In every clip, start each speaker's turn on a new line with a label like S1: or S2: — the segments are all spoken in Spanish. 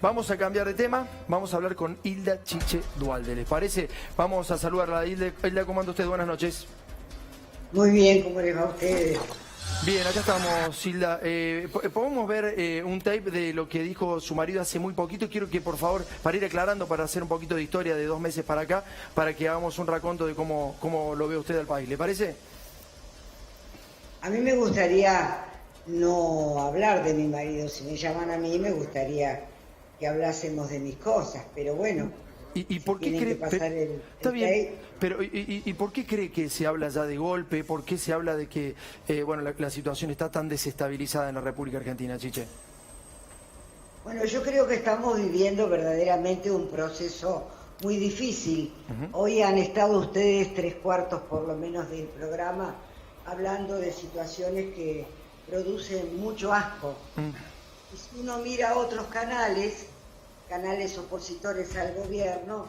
S1: Vamos a cambiar de tema, vamos a hablar con Hilda Chiche Duhalde, ¿les parece? Vamos a saludarla. Hilda, ¿cómo anda usted? Buenas noches.
S2: Muy bien, ¿cómo les va a ustedes?
S1: Bien, acá estamos, Hilda. Podemos ver un tape de lo que dijo su marido hace muy poquito. Quiero que, por favor, para ir aclarando, para hacer un poquito de historia de 2 meses para acá, para que hagamos un raconto de cómo lo ve usted al país. ¿Le parece?
S2: A mí me gustaría no hablar de mi marido. Si me llaman a mí, me gustaría que hablásemos de mis cosas, pero bueno,
S1: ¿Y por qué
S2: tienen
S1: cree?
S2: que pasar
S1: Está
S2: el
S1: bien,
S2: tape.
S1: pero ¿y por qué cree que se habla ya de golpe? ¿Por qué se habla de que bueno, la situación está tan desestabilizada en la República Argentina, Chiche?
S2: Bueno, yo creo que estamos viviendo verdaderamente un proceso muy difícil. Hoy han estado ustedes 3/4 por lo menos del programa hablando de situaciones que producen mucho asco. Y si uno mira otros canales opositores al gobierno,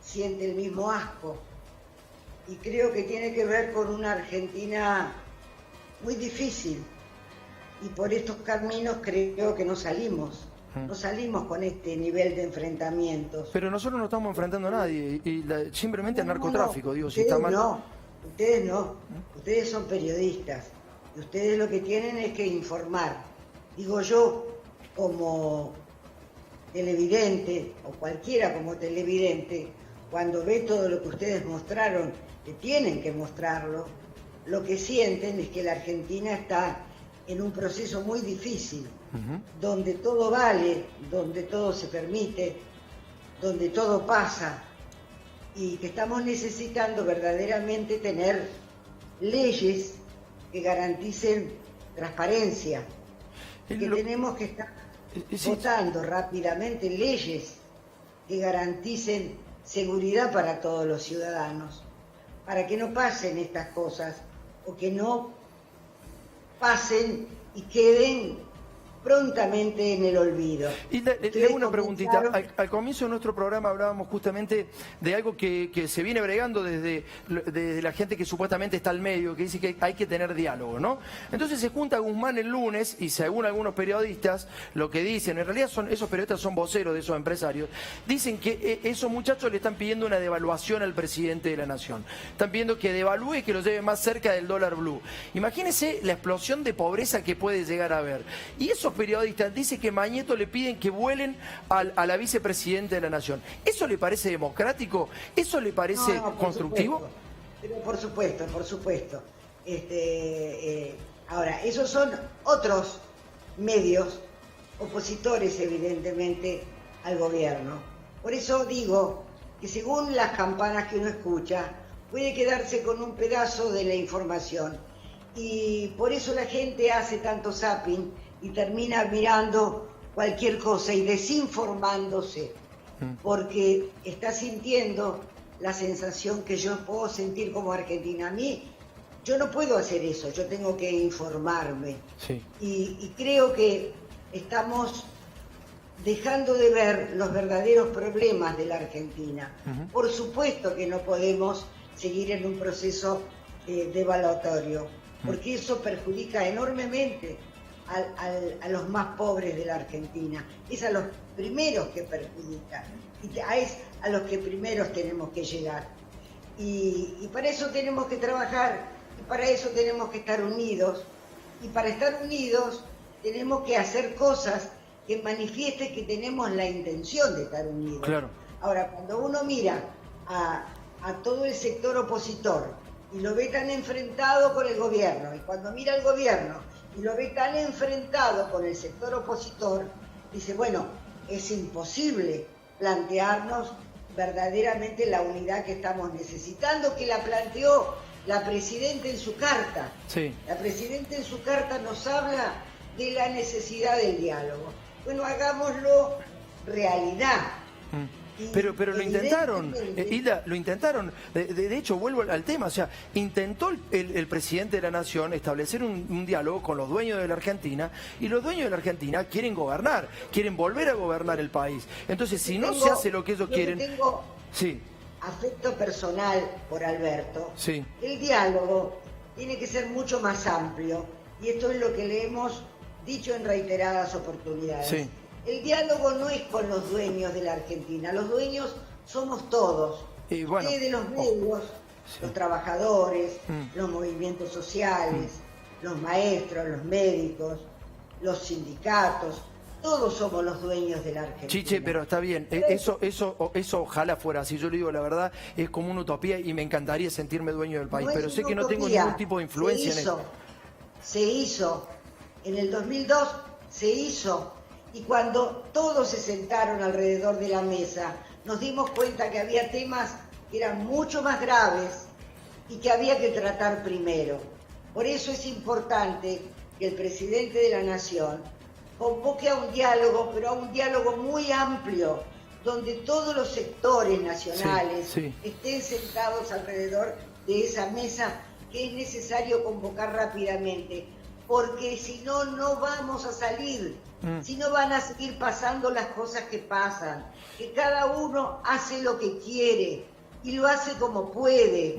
S2: siente el mismo asco. Y creo que tiene que ver con una Argentina muy difícil. Y por estos caminos creo que no salimos con este nivel de enfrentamientos.
S1: Pero nosotros no estamos enfrentando a nadie, simplemente al narcotráfico, digo, si
S2: Ustedes
S1: está mal.
S2: ustedes no, ustedes son periodistas, y ustedes lo que tienen es que informar. Digo yo, como televidente, o cualquiera como televidente, cuando ve todo lo que ustedes mostraron, que tienen que mostrarlo, lo que sienten es que la Argentina está en un proceso muy difícil, donde todo vale, donde todo se permite, donde todo pasa, y que estamos necesitando verdaderamente tener leyes que garanticen transparencia, que tenemos que estar votando rápidamente leyes que garanticen seguridad para todos los ciudadanos, para que no pasen estas cosas, o que no pasen y queden prontamente en el olvido.
S1: Y le hago una preguntita. Al comienzo de nuestro programa hablábamos justamente de algo que se viene bregando desde la gente que supuestamente está al medio, que dice que hay que tener diálogo, ¿no? Entonces se junta Guzmán el lunes y según algunos periodistas, lo que dicen, en realidad esos periodistas son voceros de esos empresarios, dicen que esos muchachos le están pidiendo una devaluación al presidente de la nación. Están pidiendo que devalúe y que lo lleve más cerca del dólar blue. Imagínense la explosión de pobreza que puede llegar a haber. Y esos periodistas dicen que Mañeto le piden que vuelen a la vicepresidenta de la nación. ¿Eso le parece democrático? ¿Eso le parece constructivo?
S2: Pero por supuesto. Ahora, esos son otros medios opositores evidentemente al gobierno. Por eso digo que según las campanas que uno escucha, puede quedarse con un pedazo de la información. Y por eso la gente hace tanto zapping y termina mirando cualquier cosa y desinformándose, porque está sintiendo la sensación que yo puedo sentir como argentina. A mí, yo no puedo hacer eso, yo tengo que informarme.
S1: Sí.
S2: Y creo que estamos dejando de ver los verdaderos problemas de la Argentina. Por supuesto que no podemos seguir en un proceso devaluatorio, porque eso perjudica enormemente a los más pobres de la Argentina. Es a los primeros que perjudican, y es a los que primeros tenemos que llegar. Y para eso tenemos que trabajar, y para eso tenemos que estar unidos, y para estar unidos tenemos que hacer cosas que manifiesten que tenemos la intención de estar unidos.
S1: Claro.
S2: Ahora, cuando uno mira a todo el sector opositor y lo ve tan enfrentado con el gobierno, y cuando mira al gobierno y lo ve tan enfrentado con el sector opositor, dice, bueno, es imposible plantearnos verdaderamente la unidad que estamos necesitando, que la planteó la Presidenta en su carta. Sí. La Presidenta en su carta nos habla de la necesidad del diálogo. Bueno, hagámoslo realidad.
S1: Pero lo intentaron, Hilda, lo intentaron. De hecho, vuelvo al tema, o sea, intentó el presidente de la nación establecer un diálogo con los dueños de la Argentina, y los dueños de la Argentina quieren gobernar, quieren volver a gobernar el país. Entonces, si no se hace lo que ellos quieren...
S2: Tengo afecto personal por Alberto. Sí. El diálogo tiene que ser mucho más amplio, y esto es lo que le hemos dicho en reiteradas oportunidades. Sí. El diálogo no es con los dueños de la Argentina, los dueños somos todos.
S1: Y bueno,
S2: Ustedes, los medios,
S1: sí.
S2: los trabajadores, los movimientos sociales, los maestros, los médicos, los sindicatos, todos somos los dueños de la Argentina.
S1: Chiche, pero está bien, eso ojalá fuera así, yo le digo la verdad, es como una utopía y me encantaría sentirme dueño del país,
S2: No
S1: pero
S2: es
S1: sé
S2: una
S1: que no tengo
S2: utopía.
S1: ningún tipo de influencia en esto.
S2: Se hizo, en el 2002 se hizo, y cuando todos se sentaron alrededor de la mesa, nos dimos cuenta que había temas que eran mucho más graves y que había que tratar primero. Por eso es importante que el presidente de la Nación convoque a un diálogo, pero a un diálogo muy amplio, donde todos los sectores nacionales estén sentados alrededor de esa mesa, que es necesario convocar rápidamente, porque si no, no vamos a salir, si no van a seguir pasando las cosas que pasan, que cada uno hace lo que quiere y lo hace como puede.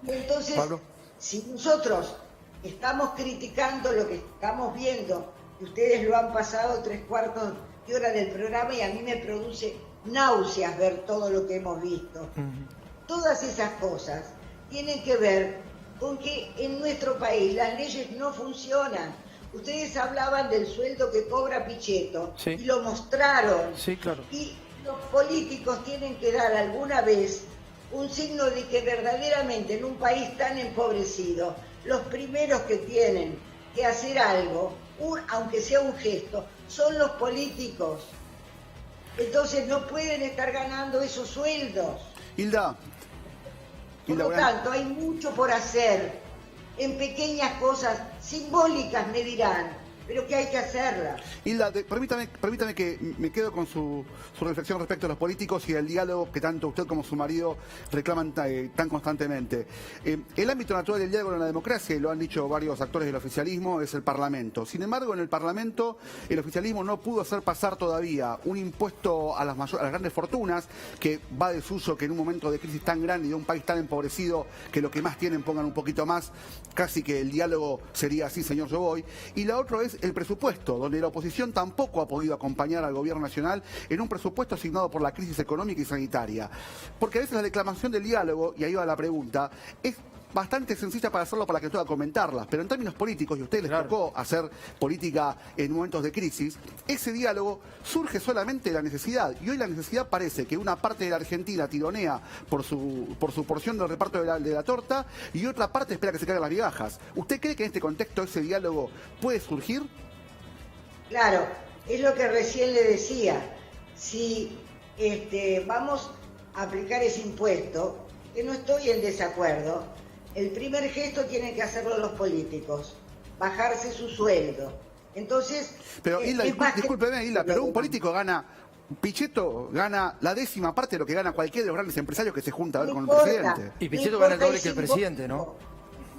S2: Entonces,
S1: Pablo.
S2: si nosotros estamos criticando lo que estamos viendo, y ustedes lo han pasado 3/4 de hora del programa y a mí me produce náuseas ver todo lo que hemos visto. Todas esas cosas tienen que ver con que en nuestro país las leyes no funcionan. Ustedes hablaban del sueldo que cobra Pichetto y lo mostraron.
S1: Sí, claro.
S2: Y los políticos tienen que dar alguna vez un signo de que verdaderamente en un país tan empobrecido, los primeros que tienen que hacer algo, aunque sea un gesto, son los políticos. Entonces no pueden estar ganando esos sueldos.
S3: Hilda.
S2: Por lo tanto, hay mucho por hacer, en pequeñas cosas simbólicas, me dirán, pero que hay que hacerlas.
S3: Hilda, permítame que me quedo con su reflexión respecto a los políticos y al diálogo que tanto usted como su marido reclaman tan constantemente. El ámbito natural del diálogo en la democracia, y lo han dicho varios actores del oficialismo, es el Parlamento. Sin embargo, en el Parlamento el oficialismo no pudo hacer pasar todavía un impuesto a las grandes fortunas, que va de suyo que en un momento de crisis tan grande y de un país tan empobrecido, que lo que más tienen pongan un poquito más, casi que el diálogo sería así, señor Yo Voy. Y la otra es el presupuesto, donde la oposición tampoco ha podido acompañar al gobierno nacional en un presupuesto asignado por la crisis económica y sanitaria. Porque a veces la declamación del diálogo, y ahí va la pregunta, es bastante sencilla para hacerlo, para que pueda comentarlas, pero en términos políticos, y a ustedes les tocó hacer política en momentos de crisis, ese diálogo surge solamente de la necesidad, y hoy la necesidad parece que una parte de la Argentina tironea por su porción del reparto de la torta, y otra parte espera que se caigan las migajas. ¿Usted cree que en este contexto ese diálogo puede surgir?
S2: Claro, es lo que recién le decía. Si vamos a aplicar ese impuesto, que no estoy en desacuerdo, el primer gesto tienen que hacerlo los políticos, bajarse su sueldo. Entonces,
S3: pero Hilda, discúlpeme, Hilda, pero un político gana, Pichetto gana la 10ª parte de lo que gana cualquiera de los grandes empresarios que se junta a ver con el presidente.
S1: Y Pichetto gana el doble que el presidente, ¿no?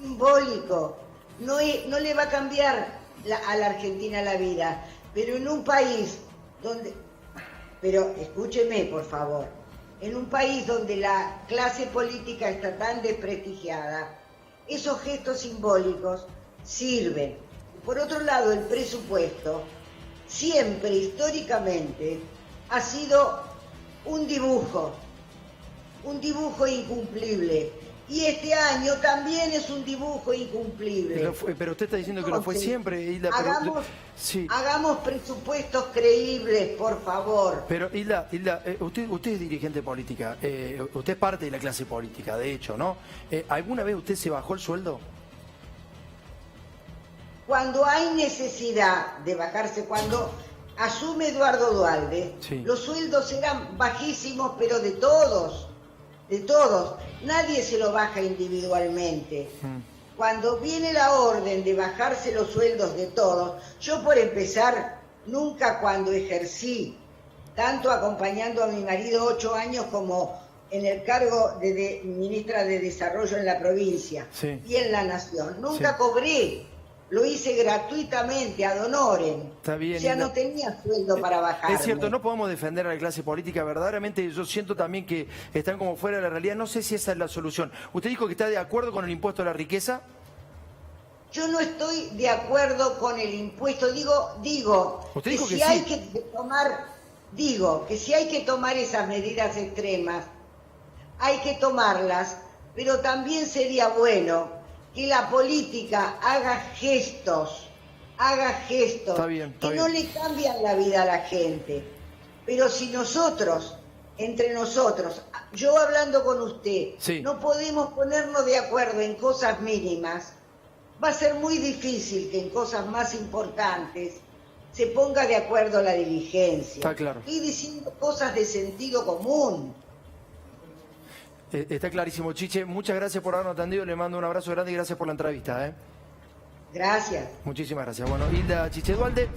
S2: Simbólico. No le va a cambiar a la Argentina la vida, pero en un país donde... Pero escúcheme, por favor. En un país donde la clase política está tan desprestigiada, esos gestos simbólicos sirven. Por otro lado, el presupuesto siempre, históricamente, ha sido un dibujo incumplible. Y este año también es un dibujo incumplible.
S1: Pero usted está diciendo que lo fue siempre, Hilda.
S2: Hagamos presupuestos creíbles, por favor.
S1: Pero Hilda, usted es dirigente política, usted es parte de la clase política, de hecho, ¿no? ¿Alguna vez usted se bajó el sueldo?
S2: Cuando hay necesidad de bajarse, cuando asume Eduardo Duhalde, los sueldos eran bajísimos, pero de todos. Nadie se lo baja individualmente. Cuando viene la orden de bajarse los sueldos de todos, yo por empezar, nunca cuando ejercí, tanto acompañando a mi marido 8 años como en el cargo de ministra de Desarrollo en la provincia y en la Nación, nunca cobré. Lo hice gratuitamente, ad honorem.
S1: Está bien,
S2: o sea, no tenía sueldo para bajar.
S1: Es cierto, no podemos defender a la clase política. Verdaderamente yo siento también que están como fuera de la realidad. No sé si esa es la solución. ¿Usted dijo que está de acuerdo con el impuesto a la riqueza?
S2: Yo no estoy de acuerdo con el impuesto. Digo
S1: Usted
S2: que
S1: dijo
S2: si
S1: que
S2: hay
S1: sí.
S2: que tomar, que si hay que tomar esas medidas extremas, hay que tomarlas, pero también sería bueno que la política haga gestos
S1: Está bien, está
S2: que
S1: bien.
S2: no le cambian la vida a la gente. Pero si nosotros, entre nosotros, yo hablando con usted,
S1: Sí.
S2: no podemos ponernos de acuerdo en cosas mínimas, va a ser muy difícil que en cosas más importantes se ponga de acuerdo la diligencia.
S1: Está claro.
S2: Estoy diciendo cosas de sentido común.
S1: Está clarísimo, Chiche. Muchas gracias por habernos atendido. Le mando un abrazo grande y gracias por la entrevista.
S2: Gracias.
S1: Muchísimas gracias. Bueno, Hilda Chiche Dualde.